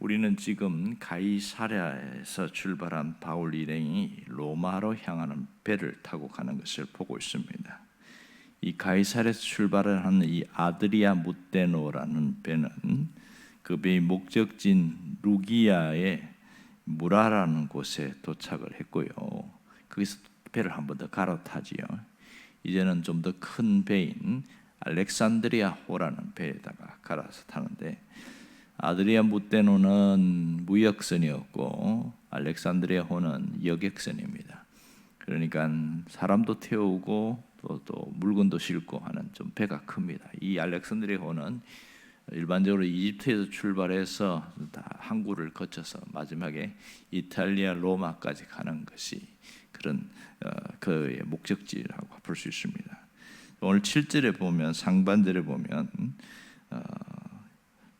우리는 지금 가이사랴에서 출발한 바울 일행이 로마로 향하는 배를 타고 가는 것을 보고 있습니다. 이 가이사랴에서 출발을 하는 이 아드리아 무테노라는 배는 그 배의 목적지인 루기아의 무라라는 곳에 도착을 했고요. 거기서 배를 한 번 더 갈아타지요. 이제는 좀 더 큰 배인 알렉산드리아호라는 배에다가 갈아서 타는데, 아드리아 무테노는 무역선이었고 알렉산드리아호는 여객선입니다. 그러니까 사람도 태우고 또 물건도 싣고 하는 좀 배가 큽니다. 이 알렉산드리아호는 일반적으로 이집트에서 출발해서 다 항구를 거쳐서 마지막에 이탈리아 로마까지 가는 것이 그런 그의 목적지라고 볼 수 있습니다. 오늘 7절에 보면, 상반절에 보면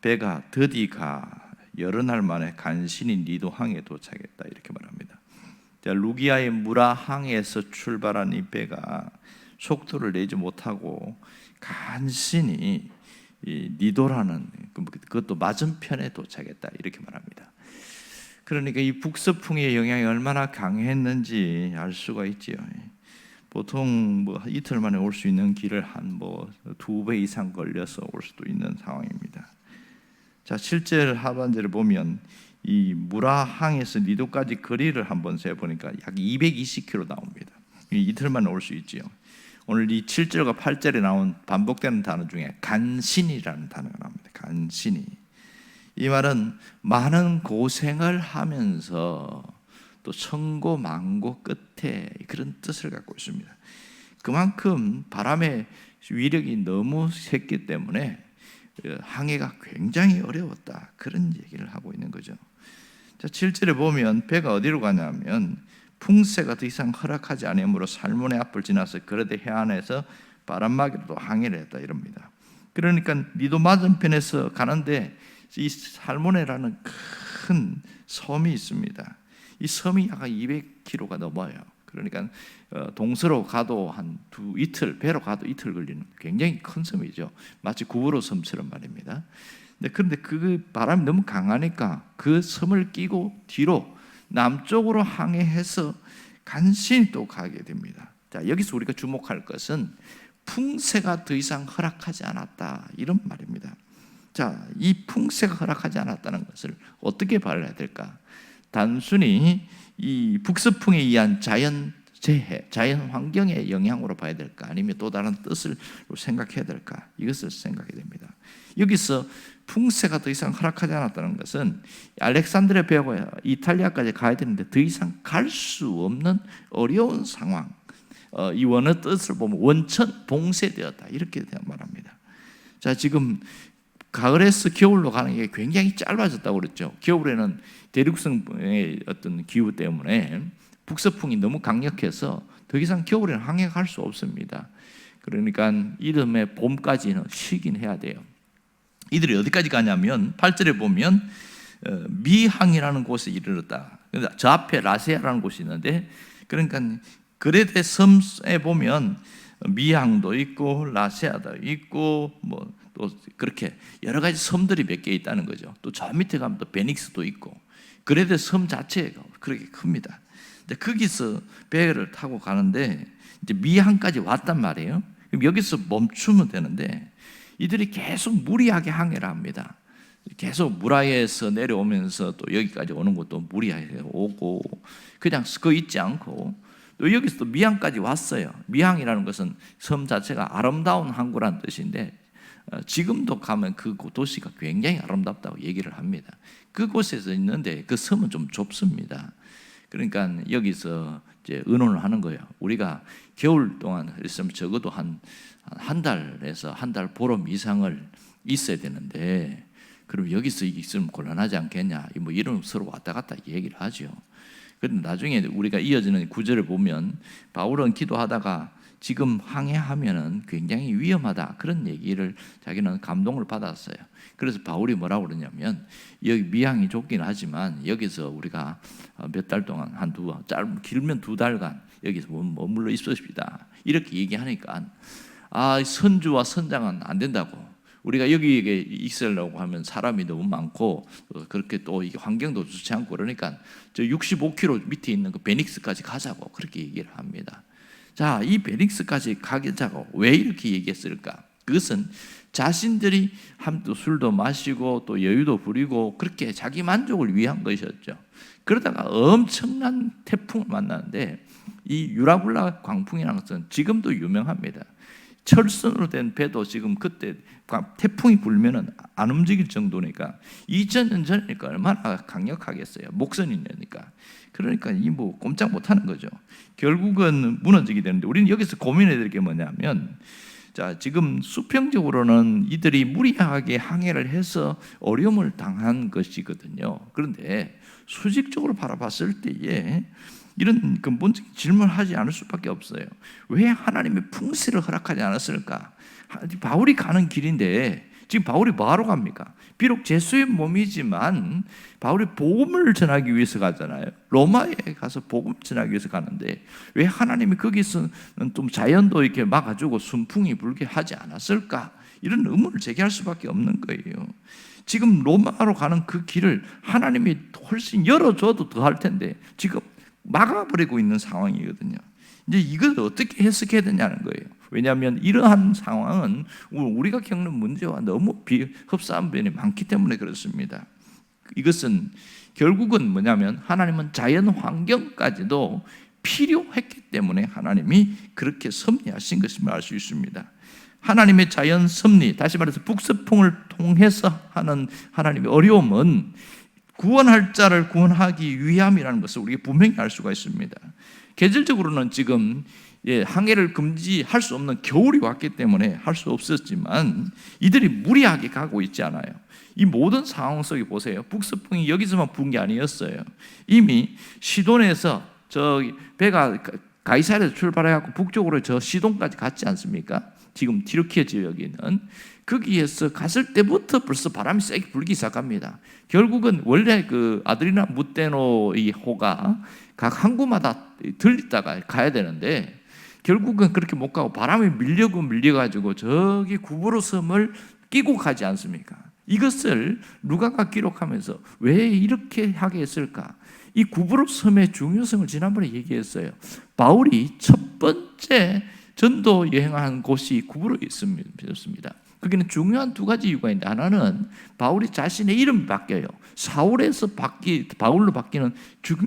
배가 드디가 여러 날 만에 간신히 니도항에 도착했다 이렇게 말합니다. 루기아의 무라항에서 출발한 이 배가 속도를 내지 못하고 간신히 이 니도라는 그것도 맞은편에 도착했다 이렇게 말합니다. 그러니까 이 북서풍의 영향이 얼마나 강했는지 알 수가 있지요. 보통 이틀 만에 올 수 있는 길을 한 2배 이상 걸려서 올 수도 있는 상황입니다. 자, 7절 하반절을 보면 이 무라항에서 니도까지 거리를 한번 세보니까 약 220km 나옵니다. 이틀 만에 올 수 있지요. 오늘 이 7절과 8절에 나온 반복되는 단어 중에 간신이라는 단어가 나옵니다. 간신히. 이 말은 많은 고생을 하면서 또 천고만고 끝에 그런 뜻을 갖고 있습니다. 그만큼 바람의 위력이 너무 셌기 때문에 항해가 굉장히 어려웠다, 그런 얘기를 하고 있는 거죠. 자, 7절에 보면 배가 어디로 가냐면 풍세가 더 이상 허락하지 않으므로 살몬의 앞을 지나서 그레데 해안에서 바람막이로도 항해를 했다 이럽니다. 그러니까 니도 맞은편에서 가는데 이 살모네라는 큰 섬이 있습니다. 이 섬이 약 200km가 넘어요. 그러니까 동서로 가도 이틀, 배로 가도 이틀 걸리는 굉장히 큰 섬이죠. 마치 구부로 섬처럼 말입니다. 그런데 그 바람이 너무 강하니까 그 섬을 끼고 뒤로 남쪽으로 항해해서 간신히 또 가게 됩니다. 자, 여기서 우리가 주목할 것은 풍세가 더 이상 허락하지 않았다 이런 말입니다. 자, 이 풍세가 허락하지 않았다는 것을 어떻게 발휘해야 될까? 단순히 이 북서풍에 의한 자연 재해, 자연 환경의 영향으로 봐야 될까? 아니면 또 다른 뜻을 생각해야 될까? 이것을 생각해야 됩니다. 여기서 풍세가 더 이상 허락하지 않았다는 것은 알렉산드리아 배하고 이탈리아까지 가야 되는데 더 이상 갈 수 없는 어려운 상황, 이 원어 뜻을 보면 원천 봉쇄되었다 이렇게 말합니다. 자, 지금 가을에서 겨울로 가는 게 굉장히 짧아졌다고 그랬죠. 겨울에는 대륙성의 어떤 기후 때문에 북서풍이 너무 강력해서 더 이상 겨울에는 항해할 수 없습니다. 그러니까 이듬해 봄까지는 쉬긴 해야 돼요. 이들이 어디까지 가냐면 8절에 보면 미항이라는 곳에 이르렀다. 저 앞에 라세아라는 곳이 있는데, 그러니까 그레데 섬에 보면 미항도 있고 라세아도 있고 또 그렇게 여러 가지 섬들이 몇 개 있다는 거죠. 또 저 밑에 가면 또 베닉스도 있고, 그레데 섬 자체가 그렇게 큽니다. 근데 거기서 배를 타고 가는데 이제 미항까지 왔단 말이에요. 그럼 여기서 멈추면 되는데 이들이 계속 무리하게 항해를 합니다. 계속 무라에서 내려오면서 또 여기까지 오는 것도 무리하게 오고, 그냥 그 있지 않고 또 여기서 또 미항까지 왔어요. 미항이라는 것은 섬 자체가 아름다운 항구라는 뜻인데, 지금도 가면 그 도시가 굉장히 아름답다고 얘기를 합니다. 그곳에서 있는데 그 섬은 좀 좁습니다. 그러니까 여기서 이제 의논을 하는 거예요. 우리가 겨울 동안 있으면 적어도 한 달에서 한 달 보름 이상을 있어야 되는데, 그럼 여기서 있으면 곤란하지 않겠냐, 이런 서로 왔다 갔다 얘기를 하죠. 그런데 나중에 우리가 이어지는 구절을 보면 바울은 기도하다가 지금 항해하면은 굉장히 위험하다, 그런 얘기를 자기는 감동을 받았어요. 그래서 바울이 뭐라고 그러냐면, 여기 미항이 좁긴 하지만 여기서 우리가 몇 달 동안 길면 2달간 여기서 머물러 있읍시다 이렇게 얘기하니까, 선주와 선장은 안 된다고, 우리가 여기에 있으려고 하면 사람이 너무 많고 그렇게 또 이게 환경도 좋지 않고 그러니까 저 65km 밑에 있는 그 베닉스까지 가자고 그렇게 얘기를 합니다. 자, 이 베닉스까지 가자고 왜 이렇게 얘기했을까? 그것은 자신들이 함도 술도 마시고 또 여유도 부리고 그렇게 자기 만족을 위한 것이었죠. 그러다가 엄청난 태풍을 만나는데 이 유라굴라 광풍이라는 것은 지금도 유명합니다. 철선으로 된 배도 지금 그때 태풍이 불면은 안 움직일 정도니까 2000년 전이니까 얼마나 강력하겠어요. 목선이니까. 그러니까 이 뭐 꼼짝 못하는 거죠. 결국은 무너지게 되는데 우리는 여기서 고민해야 될 게 뭐냐면 자, 지금 수평적으로는 이들이 무리하게 항해를 해서 어려움을 당한 것이거든요. 그런데 수직적으로 바라봤을 때에 이런 근본적인 질문을 하지 않을 수밖에 없어요. 왜 하나님의 풍세를 허락하지 않았을까? 바울이 가는 길인데 지금 바울이 뭐하러 갑니까? 비록 제수의 몸이지만 바울이 복음을 전하기 위해서 가잖아요. 로마에 가서 복음 전하기 위해서 가는데 왜 하나님이 거기서는 좀 자연도 이렇게 막아주고 순풍이 불게 하지 않았을까? 이런 의문을 제기할 수밖에 없는 거예요. 지금 로마로 가는 그 길을 하나님이 훨씬 열어줘도 더 할 텐데 지금 막아버리고 있는 상황이거든요. 이제 이걸 어떻게 해석해야 되냐는 거예요. 왜냐하면 이러한 상황은 우리가 겪는 문제와 너무 흡사한 면이 많기 때문에 그렇습니다. 이것은 결국은 뭐냐면 하나님은 자연 환경까지도 필요했기 때문에 하나님이 그렇게 섭리하신 것임을 알 수 있습니다. 하나님의 자연 섭리, 다시 말해서 북서풍을 통해서 하는 하나님의 어려움은 구원할 자를 구원하기 위함이라는 것을 우리가 분명히 알 수가 있습니다. 계절적으로는 지금 항해를 금지할 수 없는 겨울이 왔기 때문에 할 수 없었지만 이들이 무리하게 가고 있지 않아요. 이 모든 상황 속에 보세요. 북서풍이 여기서만 분 게 아니었어요. 이미 시돈에서 저 배가 가이사랴에서 출발해갖고 북쪽으로 저 시돈까지 갔지 않습니까? 지금 티르키예 지역에는 거기에서 갔을 때부터 벌써 바람이 세게 불기 시작합니다. 결국은 원래 그 아드리나 무테노 이 호가 각 항구마다 들리다가 가야 되는데 결국은 그렇게 못 가고 바람이 밀려가지고 저기 구브로 섬을 끼고 가지 않습니까? 이것을 누가가 기록하면서 왜 이렇게 하게 했을까? 이 구브로 섬의 중요성을 지난번에 얘기했어요. 바울이 첫 번째 전도 여행한 곳이 구브로였습니다. 거기는 중요한 두 가지 이유가 있는데 하나는 바울이 자신의 이름이 바뀌어요. 사울에서 바울로 바뀌는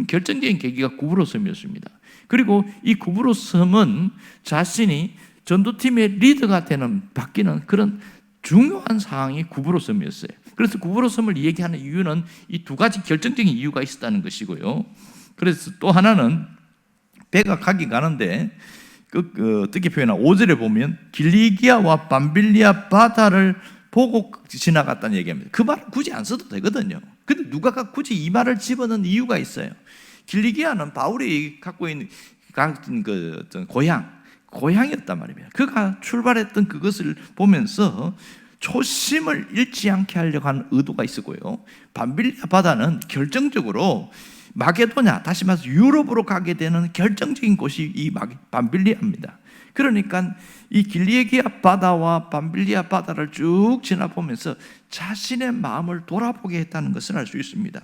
결정적인 계기가 구브로 섬이었습니다. 그리고 이 구브로 섬은 자신이 전도팀의 리더가 바뀌는 그런 중요한 상황이 구브로 섬이었어요. 그래서 구브로 섬을 얘기하는 이유는 이 두 가지 결정적인 이유가 있었다는 것이고요. 그래서 또 하나는 배가 가는데 어떻게 표현하나 5절에 보면 길리기아와 밤빌리아 바다를 보고 지나갔다는 얘기합니다. 그 말은 굳이 안 써도 되거든요. 근데 누가가 굳이 이 말을 집어넣은 이유가 있어요. 길리기아는 바울이 갖고 있는 그 어떤 고향이었단 말입니다. 그가 출발했던 그것을 보면서 초심을 잃지 않게 하려고 하는 의도가 있었고요. 밤빌리아 바다는 결정적으로 마게도냐, 다시 말해서 유럽으로 가게 되는 결정적인 곳이 이 밤빌리아입니다. 그러니까 이 길리기아 바다와 밤빌리아 바다를 쭉 지나보면서 자신의 마음을 돌아보게 했다는 것을 알 수 있습니다.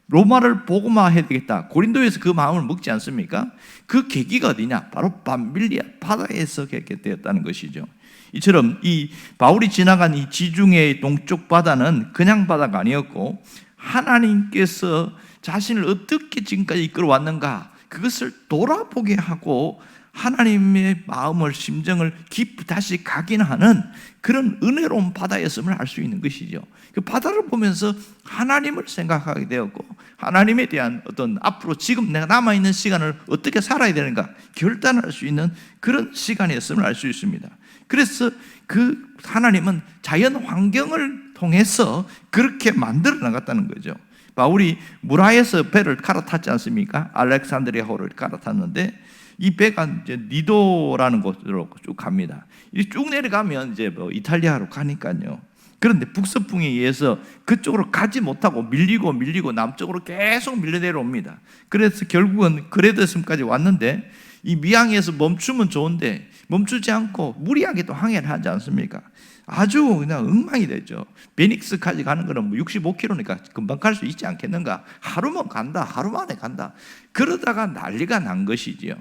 로마를 복음화해야 되겠다. 고린도에서 그 마음을 먹지 않습니까? 그 계기가 어디냐? 바로 밤빌리아 바다에서 되었다는 것이죠. 이처럼 이 바울이 지나간 이 지중해의 동쪽 바다는 그냥 바다가 아니었고 하나님께서 자신을 어떻게 지금까지 이끌어왔는가 그것을 돌아보게 하고 하나님의 마음을 심정을 깊이 다시 각인하는 그런 은혜로운 바다였음을 알 수 있는 것이죠. 그 바다를 보면서 하나님을 생각하게 되었고 하나님에 대한 어떤 앞으로 지금 내가 남아있는 시간을 어떻게 살아야 되는가 결단할 수 있는 그런 시간이었음을 알 수 있습니다. 그래서 그 하나님은 자연 환경을 통해서 그렇게 만들어 나갔다는 거죠. 바울이 무라에서 배를 갈아탔지 않습니까? 알렉산드리아호를 갈아탔는데 이 배가 이제 니도라는 곳으로 쭉 갑니다. 쭉 내려가면 이제 이탈리아로 가니까요. 그런데 북서풍에 의해서 그쪽으로 가지 못하고 밀리고 남쪽으로 계속 밀려 내려옵니다. 그래서 결국은 그레데 섬까지 왔는데 이 미항에서 멈추면 좋은데 멈추지 않고 무리하게 또 항해를 하지 않습니까? 아주 그냥 엉망이 되죠. 베닉스까지 가는 거는 65km니까 금방 갈 수 있지 않겠는가? 하루만 간다, 하루 만에 간다. 그러다가 난리가 난 것이지요.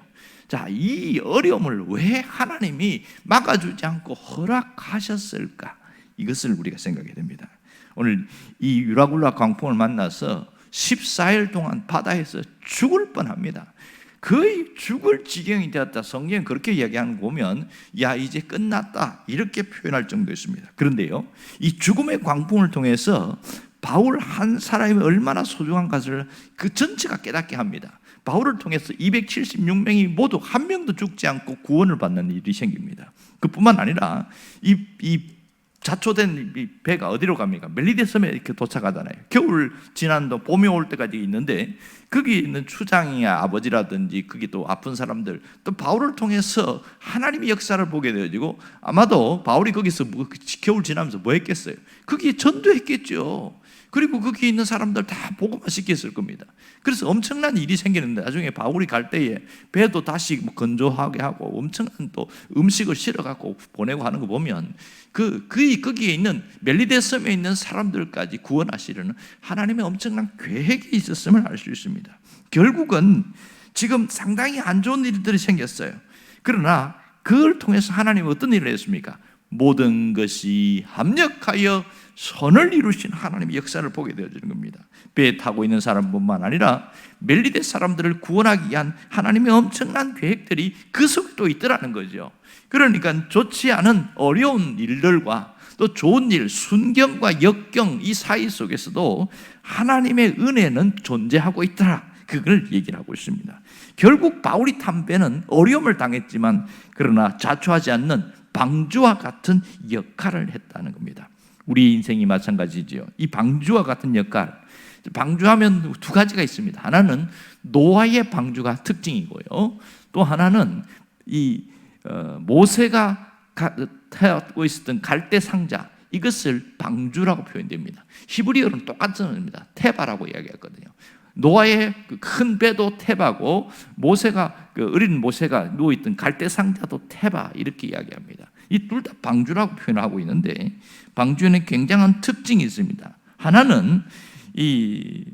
자, 이 어려움을 왜 하나님이 막아주지 않고 허락하셨을까? 이것을 우리가 생각해야 됩니다. 오늘 이 유라굴라 광풍을 만나서 14일 동안 바다에서 죽을 뻔합니다. 거의 죽을 지경이 되었다. 성경은 그렇게 이야기하는 거 보면 야 이제 끝났다 이렇게 표현할 정도였습니다. 그런데요, 이 죽음의 광풍을 통해서 바울 한 사람이 얼마나 소중한 것을 그 전체가 깨닫게 합니다. 바울을 통해서 276명이 모두 한 명도 죽지 않고 구원을 받는 일이 생깁니다. 그뿐만 아니라 이 자초된 배가 어디로 갑니까? 멜리데 섬에 이렇게 도착하잖아요. 겨울 지난도 봄이 올 때까지 있는데 거기 있는 추장이야 아버지라든지 거기 또 아픈 사람들 또 바울을 통해서 하나님의 역사를 보게 되어지고 아마도 바울이 거기서 겨울 지나면서 뭐 했겠어요? 거기에 전도했겠죠. 그리고 거기 있는 사람들 다 복음화 시켰을 겁니다. 그래서 엄청난 일이 생기는데 나중에 바울이 갈 때에 배도 다시 건조하게 하고 엄청난 또 음식을 실어갖고 보내고 하는 거 보면 거기에 있는 멜리데 섬에 있는 사람들까지 구원하시려는 하나님의 엄청난 계획이 있었음을 알 수 있습니다. 결국은 지금 상당히 안 좋은 일들이 생겼어요. 그러나 그걸 통해서 하나님은 어떤 일을 했습니까? 모든 것이 합력하여 선을 이루신 하나님의 역사를 보게 되어지는 겁니다. 배에 타고 있는 사람뿐만 아니라 멜리데 사람들을 구원하기 위한 하나님의 엄청난 계획들이 그 속에 또 있더라는 거죠. 그러니까 좋지 않은 어려운 일들과 또 좋은 일, 순경과 역경 이 사이 속에서도 하나님의 은혜는 존재하고 있더라. 그걸 얘기를 하고 있습니다. 결국 바울이 탄 배는 어려움을 당했지만 그러나 자초하지 않는 방주와 같은 역할을 했다는 겁니다. 우리 인생이 마찬가지죠. 이 방주와 같은 역할, 방주하면 두 가지가 있습니다. 하나는 노아의 방주가 특징이고요. 또 하나는 이 모세가 타고 있었던 갈대 상자, 이것을 방주라고 표현됩니다. 히브리어는 똑같은 겁니다. 테바라고 이야기했거든요. 노아의 큰 배도 테바고 모세가 어린 모세가 누워있던 갈대 상자도 테바 이렇게 이야기합니다. 이 둘 다 방주라고 표현하고 있는데 방주에는 굉장한 특징이 있습니다. 하나는 이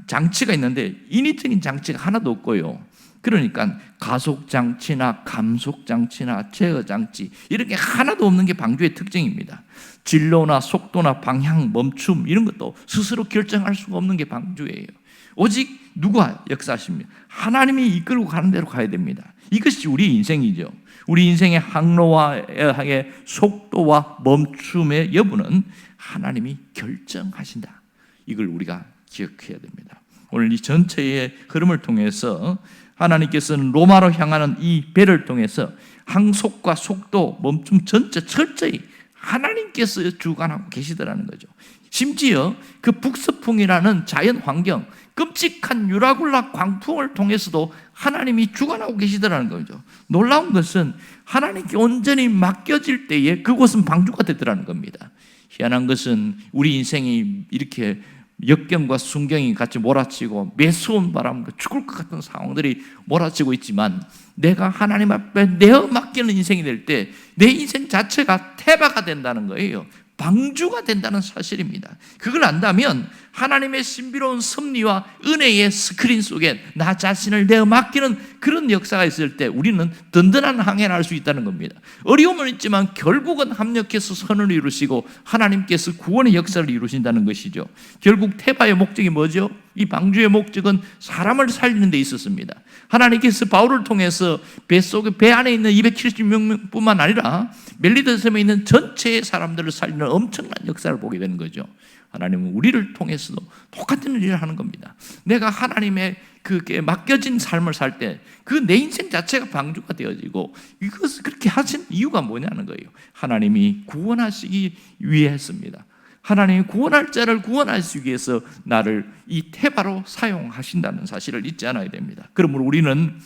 장치가 있는데 인위적인 장치가 하나도 없고요. 그러니까 가속 장치나 감속 장치나 제어 장치 이렇게 하나도 없는 게 방주의 특징입니다. 진로나 속도나 방향, 멈춤 이런 것도 스스로 결정할 수가 없는 게 방주예요. 오직 누가 역사하십니까? 하나님이 이끌고 가는 대로 가야 됩니다. 이것이 우리 인생이죠. 우리 인생의 항로와의 속도와 멈춤의 여부는 하나님이 결정하신다. 이걸 우리가 기억해야 됩니다. 오늘 이 전체의 흐름을 통해서 하나님께서는 로마로 향하는 이 배를 통해서 항속과 속도, 멈춤 전체 철저히 하나님께서 주관하고 계시더라는 거죠. 심지어 그 북서풍이라는 자연 환경, 끔찍한 유라굴라 광풍을 통해서도 하나님이 주관하고 계시더라는 거죠. 놀라운 것은 하나님께 온전히 맡겨질 때에 그곳은 방주가 되더라는 겁니다. 희한한 것은 우리 인생이 이렇게 역경과 순경이 같이 몰아치고 매서운 바람과 죽을 것 같은 상황들이 몰아치고 있지만 내가 하나님 앞에 내어 맡기는 인생이 될 때 내 인생 자체가 테바가 된다는 거예요. 방주가 된다는 사실입니다. 그걸 안다면 하나님의 신비로운 섭리와 은혜의 스크린 속에 나 자신을 내어 맡기는 그런 역사가 있을 때 우리는 든든한 항해를 할 수 있다는 겁니다. 어려움은 있지만 결국은 합력해서 선을 이루시고 하나님께서 구원의 역사를 이루신다는 것이죠. 결국 테바의 목적이 뭐죠? 이 방주의 목적은 사람을 살리는 데 있었습니다. 하나님께서 바울을 통해서 배 안에 있는 276명뿐만 아니라 멜리데 섬에 있는 전체의 사람들을 살리는 엄청난 역사를 보게 되는 거죠. 하나님은 우리를 통해서도 똑같은 일을 하는 겁니다. 내가 하나님의 그게 맡겨진 삶을 살 때 그 내 인생 자체가 방주가 되어지고 이것을 그렇게 하신 이유가 뭐냐는 거예요. 하나님이 구원하시기 위해서입니다. 하나님이 구원할 자를 구원하시기 위해서 나를 이 테바로 사용하신다는 사실을 잊지 않아야 됩니다. 그러므로 우리는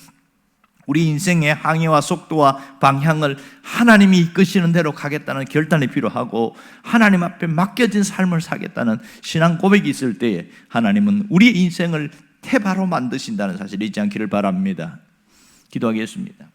우리 인생의 항해와 속도와 방향을 하나님이 이끄시는 대로 가겠다는 결단이 필요하고 하나님 앞에 맡겨진 삶을 살겠다는 신앙 고백이 있을 때에 하나님은 우리 인생을 테바로 만드신다는 사실을 잊지 않기를 바랍니다. 기도하겠습니다.